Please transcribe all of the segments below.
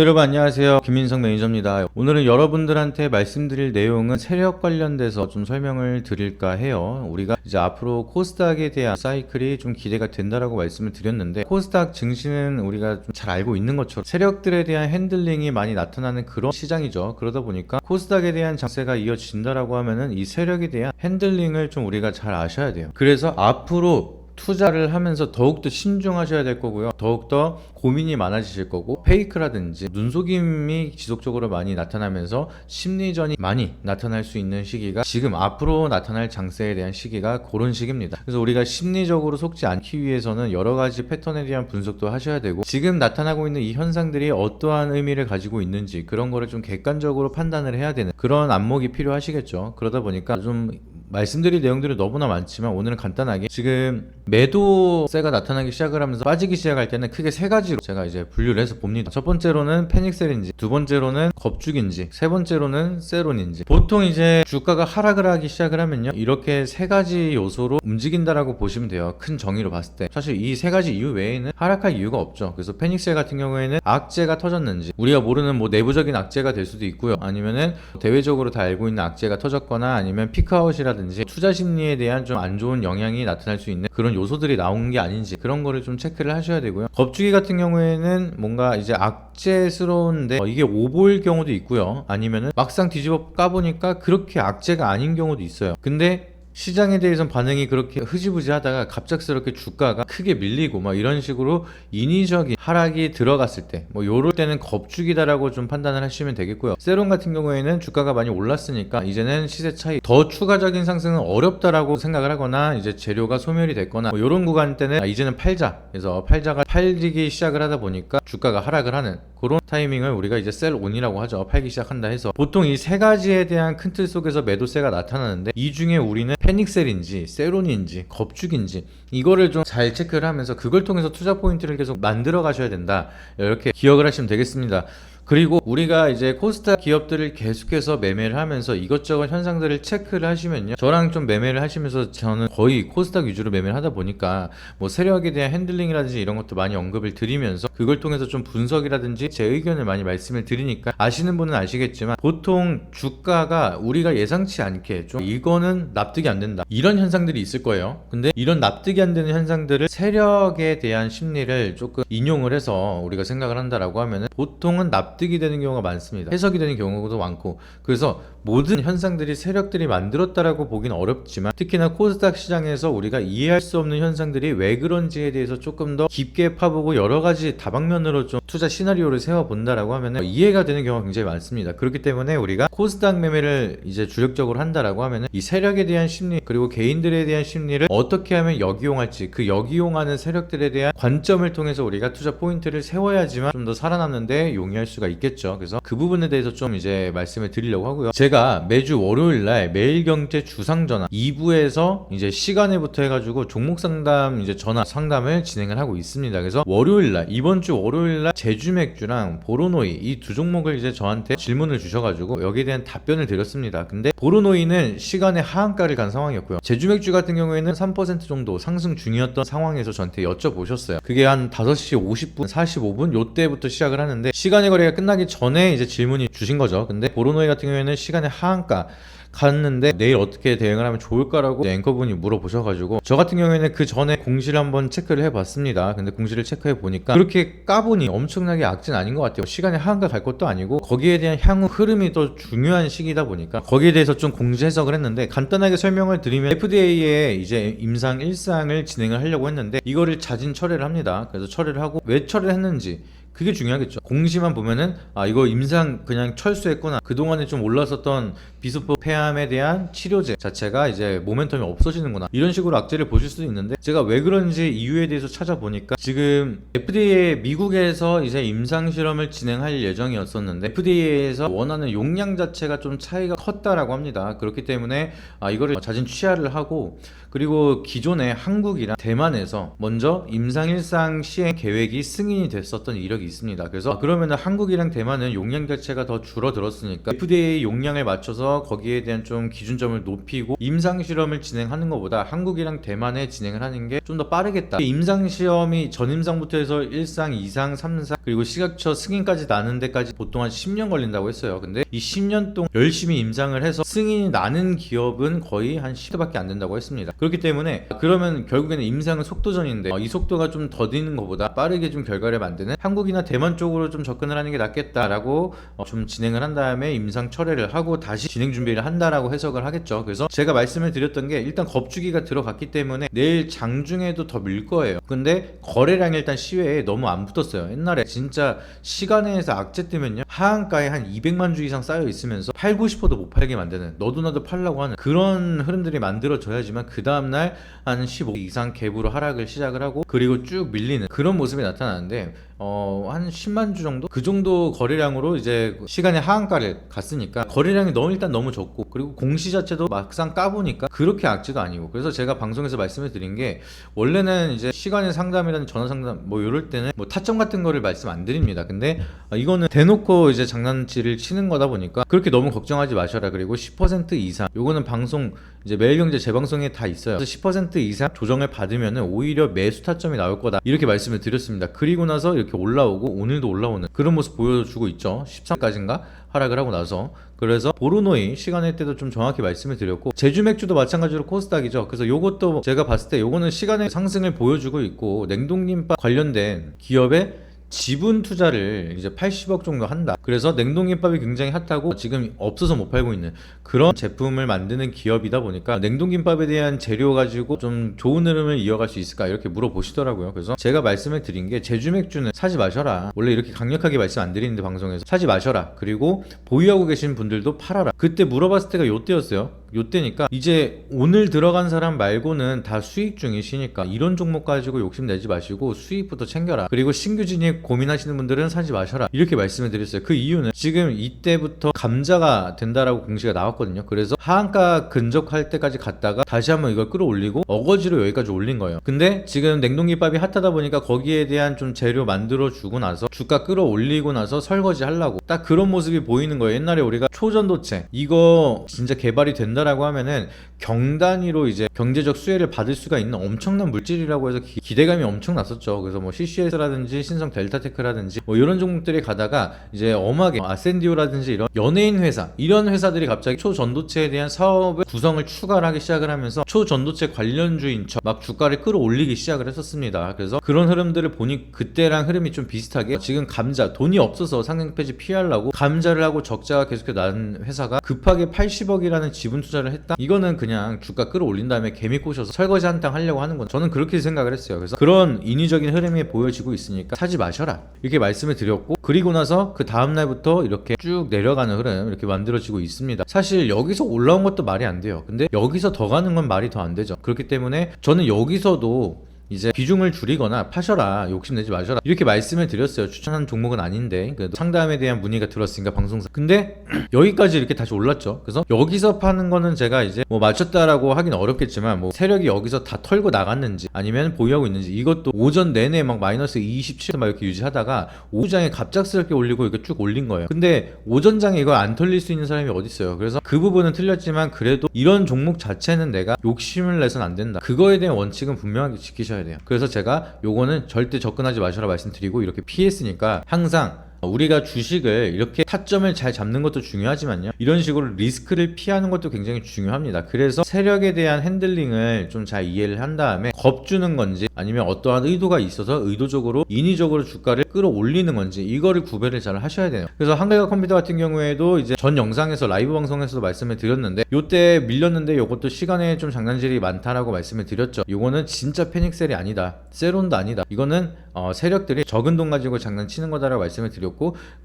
여러분 안녕하세요. 김민석 매니저입니다. 오늘은 여러분들한테 말씀드릴 내용은 세력 관련돼서 좀 설명을 드릴까 해요. 우리가 이제 앞으로 코스닥에 대한 사이클이 좀 기대가 된다라고 말씀을 드렸는데, 코스닥 증시는 우리가 좀 잘 알고 있는 것처럼 세력들에 대한 핸들링이 많이 나타나는 그런 시장이죠. 그러다 보니까 코스닥에 대한 장세가 이어진다라고 하면은 이 세력에 대한 핸들링을 좀 우리가 잘 아셔야 돼요. 그래서 앞으로 투자를 하면서 더욱더 신중하셔야 될 거고요. 더욱더 고민이 많아지실 거고, 페이크라든지 눈속임이 지속적으로 많이 나타나면서 심리전이 많이 나타날 수 있는 시기가 지금 앞으로 나타날 장세에 대한 시기가 그런 시기입니다. 그래서 우리가 심리적으로 속지 않기 위해서는 여러 가지 패턴에 대한 분석도 하셔야 되고, 지금 나타나고 있는 이 현상들이 어떠한 의미를 가지고 있는지 그런 거를 좀 객관적으로 판단을 해야 되는 그런 안목이 필요하시겠죠. 그러다 보니까 좀 말씀드릴 내용들이 너무나 많지만 오늘은 간단하게, 지금 매도세가 나타나기 시작을 하면서 빠지기 시작할 때는 크게 세 가지로 제가 이제 분류를 해서 봅니다. 첫 번째로는 패닉셀인지, 두 번째로는 겁죽인지, 세 번째로는 세론인지. 보통 이제 주가가 하락을 하기 시작을 하면요, 이렇게 세 가지 요소로 움직인다라고 보시면 돼요. 큰 정의로 봤을 때 사실 이 세 가지 이유 외에는 하락할 이유가 없죠. 그래서 패닉셀 같은 경우에는 악재가 터졌는지, 우리가 모르는 뭐 내부적인 악재가 될 수도 있고요, 아니면은 대외적으로 다 알고 있는 악재가 터졌거나, 아니면 피크아웃이라든지 투자 심리에 대한 좀 안 좋은 영향이 나타날 수 있는 그런 요소들이 나온 게 아닌지, 그런 거를 좀 체크를 하셔야 되고요. 겁주기 같은 경우에는 뭔가 이제 악재스러운데 이게 오보일 경우도 있고요, 아니면은 막상 뒤집어 까보니까 그렇게 악재가 아닌 경우도 있어요. 근데 시장에 대해서는 반응이 그렇게 흐지부지 하다가 갑작스럽게 주가가 크게 밀리고 막 이런 식으로 인위적인 하락이 들어갔을 때, 뭐 요럴 때는 겁주기다라고 좀 판단을 하시면 되겠고요. 세론 같은 경우에는 주가가 많이 올랐으니까 이제는 시세 차이, 더 추가적인 상승은 어렵다라고 생각을 하거나, 이제 재료가 소멸이 됐거나, 뭐 요런 구간 때는 이제는 팔자, 그래서 팔자가 팔리기 시작을 하다 보니까 주가가 하락을 하는 그런 타이밍을 우리가 이제 셀온이라고 하죠. 팔기 시작한다 해서 보통 이 세 가지에 대한 큰 틀 속에서 매도세가 나타나는데, 이 중에 우리는 패닉셀인지 세론인지 겁죽인지 이거를 좀 잘 체크를 하면서 그걸 통해서 투자 포인트를 계속 만들어 가셔야 된다, 이렇게 기억을 하시면 되겠습니다. 그리고 우리가 이제 코스닥 기업들을 계속해서 매매를 하면서 이것저것 현상들을 체크를 하시면요, 저랑 좀 매매를 하시면서 저는 거의 코스닥 위주로 매매를 하다 보니까 뭐 세력에 대한 핸들링이라든지 이런 것도 많이 언급을 드리면서, 그걸 통해서 좀 분석이라든지 제 의견을 많이 말씀을 드리니까 아시는 분은 아시겠지만, 보통 주가가 우리가 예상치 않게 좀 이거는 납득이 안 된다, 이런 현상들이 있을 거예요. 근데 이런 납득이 안 되는 현상들을 세력에 대한 심리를 조금 인용을 해서 우리가 생각을 한다라고 하면은 보통은 납득이 되는 경우가 많습니다. 해석이 되는 경우도 많고, 그래서 모든 현상들이 세력들이 만들었다라고 보기는 어렵지만, 특히나 코스닥 시장에서 우리가 이해할 수 없는 현상들이 왜 그런지에 대해서 조금 더 깊게 파보고 여러 가지 다방면으로 좀 투자 시나리오를 세워본다라고 하면 이해가 되는 경우가 굉장히 많습니다. 그렇기 때문에 우리가 코스닥 매매를 이제 주력적으로 한다라고 하면 이 세력에 대한 심리, 그리고 개인들에 대한 심리를 어떻게 하면 역이용할지, 그 역이용하는 세력들에 대한 관점을 통해서 우리가 투자 포인트를 세워야지만 좀 더 살아남는데 용이할 수가 있겠죠. 그래서 그 부분에 대해서 좀 이제 말씀을 드리려고 하고요. 제가 매주 월요일날 매일경제 주상전화 2부에서 이제 시간에부터 해가지고 종목 상담 이제 전화 상담을 진행을 하고 있습니다. 그래서 월요일날, 이번 주 월요일날 제주맥주랑 보로노이 이 두 종목을 이제 저한테 질문을 주셔가지고 여기에 대한 답변을 드렸습니다. 근데 보로노이는 시간에 하한가를 간 상황이었고요, 제주맥주 같은 경우에는 3% 정도 상승 중이었던 상황에서 저한테 여쭤보셨어요. 그게 한 5시 50분 45분 요때부터 시작을 하는데, 시간의 거래가 끝나기 전에 이제 질문이 주신 거죠. 근데 보로노이 같은 경우에는 시간에 하한가 갔는데 내일 어떻게 대응을 하면 좋을까라고 앵커분이 물어보셔가지고, 저 같은 경우에는 그 전에 공시를 한번 체크를 해봤습니다. 근데 공시를 체크해 보니까 그렇게 까보니 엄청나게 악재는 아닌 것 같아요. 시간에 하한가 갈 것도 아니고, 거기에 대한 향후 흐름이 더 중요한 시기다 보니까 거기에 대해서 좀 공시 해석을 했는데, 간단하게 설명을 드리면 FDA에 이제 임상 1상을 진행을 하려고 했는데 이거를 자진 철회를 합니다. 그래서 철회를 하고, 왜 철회를 했는지 그게 중요하겠죠. 공시만 보면은 이거 임상 그냥 철수했구나, 그동안에 좀 올랐었던 비수포 폐암에 대한 치료제 자체가 이제 모멘텀이 없어지는구나, 이런 식으로 악재를 보실 수도 있는데, 제가 왜 그런지 이유에 대해서 찾아보니까 지금 FDA 미국에서 이제 임상 실험을 진행할 예정이었었는데 FDA에서 원하는 용량 자체가 좀 차이가 컸다라고 합니다. 그렇기 때문에 이거를 자진 취하를 하고, 그리고 기존에 한국이랑 대만에서 먼저 임상 1상 시행 계획이 승인이 됐었던 이력이 적이 있습니다. 그래서 그러면은 한국이랑 대만은 용량 자체가 더 줄어들었으니까 FDA 용량에 맞춰서 거기에 대한 좀 기준점을 높이고 임상실험을 진행하는 것보다 한국이랑 대만에 진행을 하는 게 좀 더 빠르겠다. 임상시험이 전임상부터 해서 1상, 2상, 3상 그리고 시각처 승인까지 나는 데까지 보통 한 10년 걸린다고 했어요. 근데 이 10년 동안 열심히 임상을 해서 승인이 나는 기업은 거의 한 10대밖에 안 된다고 했습니다. 그렇기 때문에 그러면 결국에는 임상은 속도전인데 이 속도가 좀 더디는 것보다 빠르게 좀 결과를 만드는 한국이나 대만 쪽으로 좀 접근을 하는 게 낫겠다라고 좀 진행을 한 다음에 임상 철회를 하고 다시 진행 준비를 한다라고 해석을 하겠죠. 그래서 제가 말씀을 드렸던 게 일단 겁주기가 들어갔기 때문에 내일 장중에도 더 밀 거예요. 근데 거래량이 일단 시외에 너무 안 붙었어요. 옛날에 진짜 시간에서 악재 뜨면요 하한가에 한 200만 주 이상 쌓여 있으면서 팔고 싶어도 못 팔게 만드는 너도 나도 팔라고 하는 그런 흐름들이 만들어져야지만 그 다음날 한 15 이상 갭으로 하락을 시작을 하고 그리고 쭉 밀리는 그런 모습이 나타나는데 한 10만 주 정도? 그 정도 거래량으로 이제 시간에 하한가를 갔으니까 거래량이 일단 너무 적고 그리고 공시 자체도 막상 까보니까 그렇게 악재도 아니고 그래서 제가 방송에서 말씀을 드린 게 원래는 이제 시간의 상담이라는 전화 상담 뭐 이럴 때는 뭐 타점 같은 거를 말씀 안 드립니다. 근데 이거는 대놓고 이제 장난치를 치는 거다 보니까 그렇게 너무 걱정하지 마셔라. 그리고 10% 이상 요거는 방송 이제 매일경제 재방송에 다 있어요. 그래서 10% 이상 조정을 받으면은 오히려 매수 타점이 나올 거다 이렇게 말씀을 드렸습니다. 그리고 나서 이렇게 올라오고 오늘도 올라오는 그런 모습 보여주고 있죠. 13까지인가 하락을 하고 나서 그래서 보르노이 시간일 때도 좀 정확히 말씀을 드렸고 제주 맥주도 마찬가지로 코스닥이죠. 그래서 요것도 제가 봤을 때 요거는 시간의 상승을 보여주고 있고 냉동김밥 관련된 기업의 지분 투자를 이제 80억 정도 한다. 그래서 냉동김밥이 굉장히 핫하고 지금 없어서 못 팔고 있는 그런 제품을 만드는 기업이다 보니까 냉동김밥에 대한 재료 가지고 좀 좋은 흐름을 이어갈 수 있을까 이렇게 물어보시더라고요. 그래서 제가 말씀을 드린 게 제주 맥주는 사지 마셔라. 원래 이렇게 강력하게 말씀 안 드리는데 방송에서 사지 마셔라. 그리고 보유하고 계신 분들도 팔아라. 그때 물어봤을 때가 요때였어요. 요때니까 이제 오늘 들어간 사람 말고는 다 수익 중이시니까 이런 종목 가지고 욕심내지 마시고 수익부터 챙겨라. 그리고 신규 진입 고민하시는 분들은 사지 마셔라 이렇게 말씀을 드렸어요. 그 이유는 지금 이때부터 감자가 된다라고 공시가 나왔거든요. 그래서 하한가 근접할 때까지 갔다가 다시 한번 이걸 끌어올리고 어거지로 여기까지 올린 거예요. 근데 지금 냉동김밥이 핫하다 보니까 거기에 대한 좀 재료 만들어 주고 나서 주가 끌어올리고 나서 설거지 하려고 딱 그런 모습이 보이는 거예요. 옛날에 우리가 초전도체 이거 진짜 개발이 된다라고 하면은 경단위로 이제 경제적 수혜를 받을 수가 있는 엄청난 물질이라고 해서 기대감이 엄청 났었죠. 그래서 뭐 CCS라든지 신성 델타테크라든지 뭐 이런 종목들이 가다가 이제 엄하게 아센디오라든지 이런 연예인 회사 이런 회사들이 갑자기 초전도체에 대한 사업의 구성을 추가를 하기 시작을 하면서 초전도체 관련주인 척 막 주가를 끌어올리기 시작을 했었습니다. 그래서 그런 흐름들을 보니 그때랑 흐름이 좀 비슷하게 지금 감자 돈이 없어서 상장 폐지 피하려고 감자를 하고 적자가 계속해서 나는 회사가 급하게 80억이라는 지분 투자를 했다. 이거는 그냥 주가 끌어올린 다음에 개미 꼬셔서 설거지 한탕 하려고 하는 건 저는 그렇게 생각을 했어요. 그래서 그런 인위적인 흐름이 보여지고 있으니까 사지 마셔라 이렇게 말씀을 드렸고 그리고 나서 그 다음날부터 이렇게 쭉 내려가는 흐름 이렇게 만들어지고 있습니다. 사실 여기서 올라온 것도 말이 안 돼요. 근데 여기서 더 가는 건 말이 더 안 되죠. 그렇기 때문에 저는 여기서도 이제 비중을 줄이거나 파셔라 욕심내지 마셔라 이렇게 말씀을 드렸어요. 추천한 종목은 아닌데 그래도 상담에 대한 문의가 들었으니까 방송사 근데 여기까지 이렇게 다시 올랐죠. 그래서 여기서 파는 거는 제가 이제 뭐 맞췄다라고 하긴 어렵겠지만 뭐 세력이 여기서 다 털고 나갔는지 아니면 보유하고 있는지 이것도 오전 내내 막 마이너스 27 막 이렇게 유지하다가 오후장에 갑작스럽게 올리고 이렇게 쭉 올린 거예요. 근데 오전장에 이걸 안 털릴 수 있는 사람이 어디 있어요. 그래서 그 부분은 틀렸지만 그래도 이런 종목 자체는 내가 욕심을 내선 안 된다. 그거에 대한 원칙은 분명하게 지키셔야 돼요. 그래서 제가 요거는 절대 접근하지 마셔라 말씀드리고 이렇게 피했으니까 항상 우리가 주식을 이렇게 타점을 잘 잡는 것도 중요하지만요 이런 식으로 리스크를 피하는 것도 굉장히 중요합니다. 그래서 세력에 대한 핸들링을 좀 잘 이해를 한 다음에 겁주는 건지 아니면 어떠한 의도가 있어서 의도적으로 인위적으로 주가를 끌어올리는 건지 이거를 구별을 잘 하셔야 돼요. 그래서 한글과 컴퓨터 같은 경우에도 이제 전 영상에서 라이브 방송에서도 말씀을 드렸는데 요때 밀렸는데 요것도 시간에 좀 장난질이 많다라고 말씀을 드렸죠. 요거는 진짜 패닉셀이 아니다. 세론도 아니다. 이거는 세력들이 적은 돈 가지고 장난치는 거다라고 말씀을 드렸고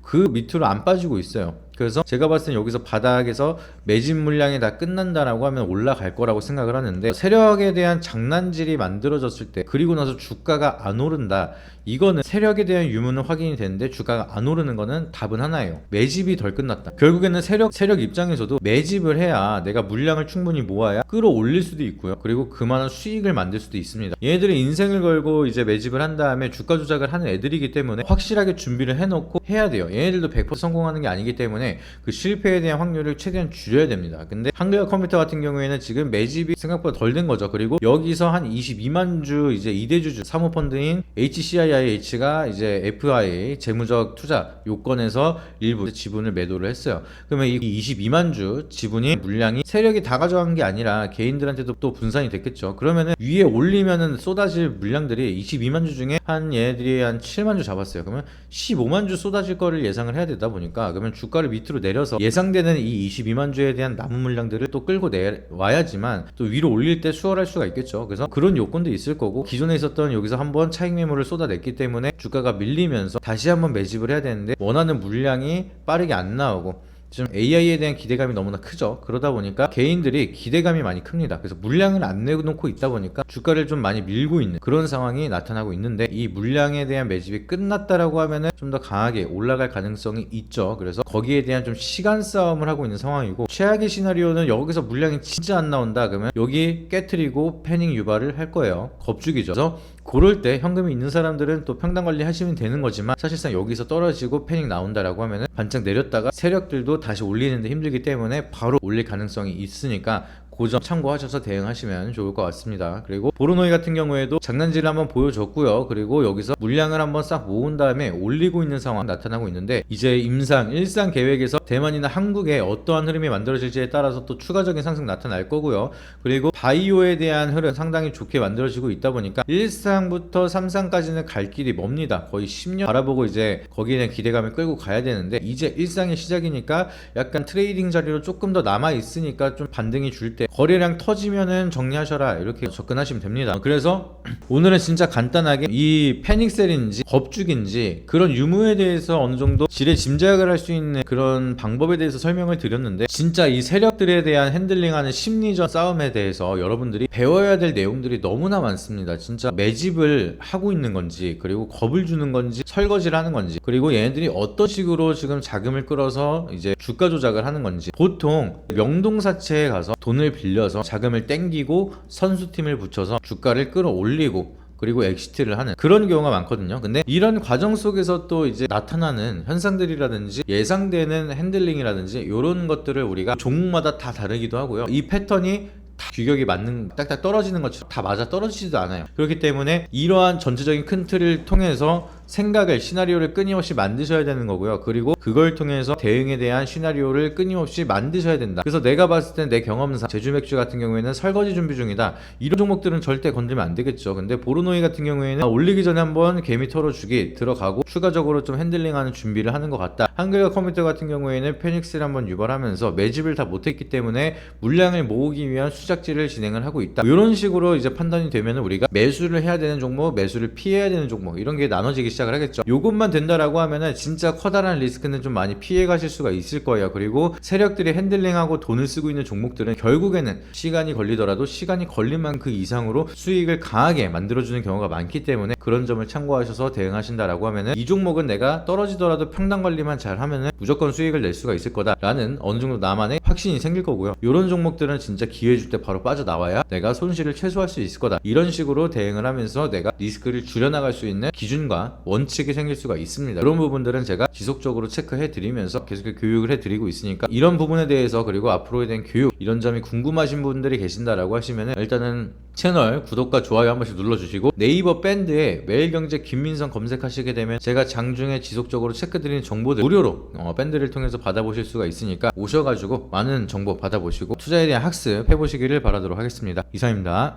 그 밑으로 안 빠지고 있어요. 그래서 제가 봤을 땐 여기서 바닥에서 매집 물량이 다 끝난다라고 하면 올라갈 거라고 생각을 하는데, 세력에 대한 장난질이 만들어졌을 때 그리고 나서 주가가 안 오른다, 이거는 세력에 대한 유무는 확인이 되는데 주가가 안 오르는 거는 답은 하나예요. 매집이 덜 끝났다. 결국에는 세력 입장에서도 매집을 해야 내가 물량을 충분히 모아야 끌어올릴 수도 있고요. 그리고 그만한 수익을 만들 수도 있습니다. 얘네들이 인생을 걸고 이제 매집을 한 다음에 주가 조작을 하는 애들이기 때문에 확실하게 준비를 해놓고 해야 돼요. 얘네들도 100% 성공하는 게 아니기 때문에 그 실패에 대한 확률을 최대한 줄여야 됩니다. 근데 한글과 컴퓨터 같은 경우에는 지금 매집이 생각보다 덜 된 거죠. 그리고 여기서 한 22만 주 이제 2대주주 사모펀드인 HCIIH가 이제 FIA 재무적 투자 요건에서 일부 지분을 매도를 했어요. 그러면 이 22만 주 지분이 물량이 세력이 다 가져간 게 아니라 개인들한테도 또 분산이 됐겠죠. 그러면은 위에 올리면은 쏟아질 물량들이 22만 주 중에 한 얘네들이 한 7만 주 잡았어요. 그러면 15만 주 쏟아질 거를 예상을 해야 되다 보니까, 그러면 주가를 밑으로 내려서 예상되는 이 22만 주에 대한 남은 물량들을 또 끌고 내와야지만 또 위로 올릴 때 수월할 수가 있겠죠. 그래서 그런 요건도 있을 거고, 기존에 있었던 여기서 한번 차익 매물을 쏟아냈기 때문에 주가가 밀리면서 다시 한번 매집을 해야 되는데 원하는 물량이 빠르게 안 나오고, 지금 AI에 대한 기대감이 너무나 크죠. 그러다 보니까 개인들이 기대감이 많이 큽니다. 그래서 물량을 안 내놓고 있다 보니까 주가를 좀 많이 밀고 있는 그런 상황이 나타나고 있는데, 이 물량에 대한 매집이 끝났다라고 하면은 좀 더 강하게 올라갈 가능성이 있죠. 그래서 거기에 대한 좀 시간 싸움을 하고 있는 상황이고, 최악의 시나리오는 여기서 물량이 진짜 안 나온다 그러면 여기 깨트리고 패닉 유발을 할 거예요. 겁주기죠. 그래서 그럴 때 현금이 있는 사람들은 또 평단 관리 하시면 되는 거지만, 사실상 여기서 떨어지고 패닉 나온다라고 하면은 반짝 내렸다가 세력들도 다시 올리는데 힘들기 때문에 바로 올릴 가능성이 있으니까 그 점 참고하셔서 대응하시면 좋을 것 같습니다. 그리고 보르노이 같은 경우에도 장난질을 한번 보여줬고요. 그리고 여기서 물량을 한번 싹 모은 다음에 올리고 있는 상황 나타나고 있는데, 이제 일상 계획에서 대만이나 한국에 어떠한 흐름이 만들어질지에 따라서 또 추가적인 상승 나타날 거고요. 그리고 바이오에 대한 흐름 상당히 좋게 만들어지고 있다 보니까 일상부터 삼상까지는 갈 길이 멉니다. 거의 10년 바라보고 이제 거기에 대한 기대감을 끌고 가야 되는데, 이제 일상의 시작이니까 약간 트레이딩 자리로 조금 더 남아 있으니까 좀 반등이 줄 때 거래량 터지면은 정리하셔라, 이렇게 접근하시면 됩니다. 그래서 오늘은 진짜 간단하게 이 패닉셀인지 겁죽인지 그런 유무에 대해서 어느 정도 지레 짐작을 할 수 있는 그런 방법에 대해서 설명을 드렸는데, 진짜 이 세력들에 대한 핸들링하는 심리전 싸움에 대해서 여러분들이 배워야 될 내용들이 너무나 많습니다. 진짜 매집을 하고 있는 건지, 그리고 겁을 주는 건지, 설거지를 하는 건지, 그리고 얘네들이 어떤 식으로 지금 자금을 끌어서 이제 주가 조작을 하는 건지. 보통 명동사채에 가서 돈을 빌려서 자금을 땡기고 선수팀을 붙여서 주가를 끌어올리고 그리고 엑시트를 하는 그런 경우가 많거든요. 근데 이런 과정 속에서 또 이제 나타나는 현상들이라든지 예상되는 핸들링이라든지 이런 것들을 우리가 종목마다 다 다르기도 하고요. 이 패턴이 다 규격이 맞는, 딱딱 떨어지는 것처럼 다 맞아 떨어지지도 않아요. 그렇기 때문에 이러한 전체적인 큰 틀을 통해서 생각을, 시나리오를 끊임없이 만드셔야 되는 거고요. 그리고 그걸 통해서 대응에 대한 시나리오를 끊임없이 만드셔야 된다. 그래서 내가 봤을 땐 내 경험상 제주맥주 같은 경우에는 설거지 준비 중이다, 이런 종목들은 절대 건들면 안 되겠죠. 근데 보르노이 같은 경우에는 올리기 전에 한번 개미 털어주기 들어가고 추가적으로 좀 핸들링하는 준비를 하는 것 같다. 한글과 컴퓨터 같은 경우에는 페닉스를 한번 유발하면서 매집을 다 못했기 때문에 물량을 모으기 위한 수작질을 진행을 하고 있다. 이런 식으로 이제 판단이 되면 우리가 매수를 해야 되는 종목, 매수를 피해야 되는 종목, 이런 게 나눠지기 시작을 하겠죠. 요것만 된다라고 하면은 진짜 커다란 리스크는 좀 많이 피해 가실 수가 있을 거예요. 그리고 세력들이 핸들링하고 돈을 쓰고 있는 종목들은 결국에는 시간이 걸리더라도 시간이 걸린 만큼 그 이상으로 수익을 강하게 만들어주는 경우가 많기 때문에 그런 점을 참고하셔서 대응하신다라고 하면은 이 종목은 내가 떨어지더라도 평단 관리만 잘 하면은 무조건 수익을 낼 수가 있을 거다라는 어느 정도 나만의 확신이 생길 거고요. 이런 종목들은 진짜 기회 줄 때 바로 빠져나와야 내가 손실을 최소화할 수 있을 거다. 이런 식으로 대응을 하면서 내가 리스크를 줄여나갈 수 있는 기준과 원칙이 생길 수가 있습니다. 그런 부분들은 제가 지속적으로 체크해 드리면서 계속 교육을 해 드리고 있으니까, 이런 부분에 대해서 그리고 앞으로에 대한 교육, 이런 점이 궁금하신 분들이 계신다라고 하시면은 일단은 채널 구독과 좋아요 한 번씩 눌러주시고, 네이버 밴드에 매일경제 김민성 검색하시게 되면 제가 장중에 지속적으로 체크드리는 정보들 무료로 밴드를 통해서 받아보실 수가 있으니까 오셔가지고 많은 정보 받아보시고 투자에 대한 학습 해보시기를 바라도록 하겠습니다. 이상입니다.